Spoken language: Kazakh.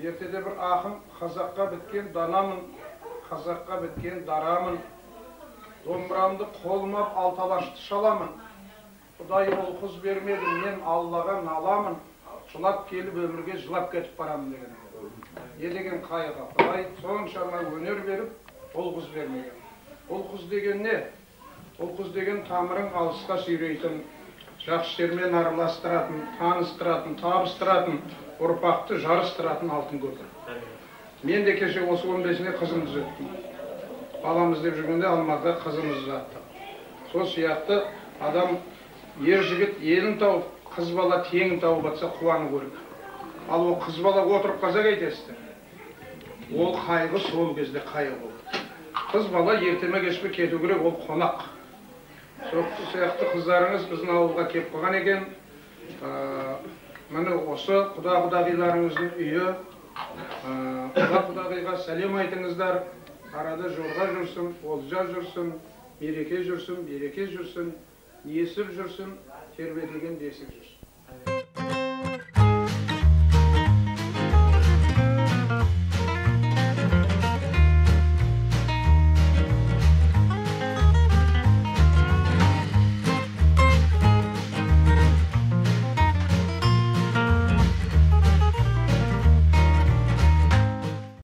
ертеде бір ақын қазаққа біткен данамын, қазаққа біткен дарамын, домбырамды қолыма алталашты шаламын. Құдай ол қыз бермеді, мен Аллаға наламын, жылап келіп өмірге жылап кетіп барамын деген. Не деген қайғы. Құдай соншама өнер беріп, ол қыз бермеген. Ол қыз деген не? Ол қыз деген тамырың алысқа сүйрейтін, жақсы жермен араластыратын, таныстыратын, табыстыратын, ұрпақты жарыстыратын алтын көпір. Мен де кеше осы 15-іне қызымыз өттім. Баламыз деп жүргенде Алматыда қызымыз жатты. Сол сияқты адам ер жігіт елін тауып, қыз бала теңін тауып атса қуаны көріп. Ал ол қыз бала отырып қалса қайтесіздер? Ол қайғы сол кезде қайғы болды. Қыз бала ертеме кешпе кету керек, ол қонақ. Сол сияқты қыздарыңыз біздің ауылға келіп қалған екен. Міне осы құда-құдағиларыңыздың үйі. Құда-құдағиға сәлем айтыңыздар. Арада жорға жүрсін, олжа жүрсін, мереке жүрсін, береке жүрсін, есіп жүрсін, тербетілген десіп жүрсін.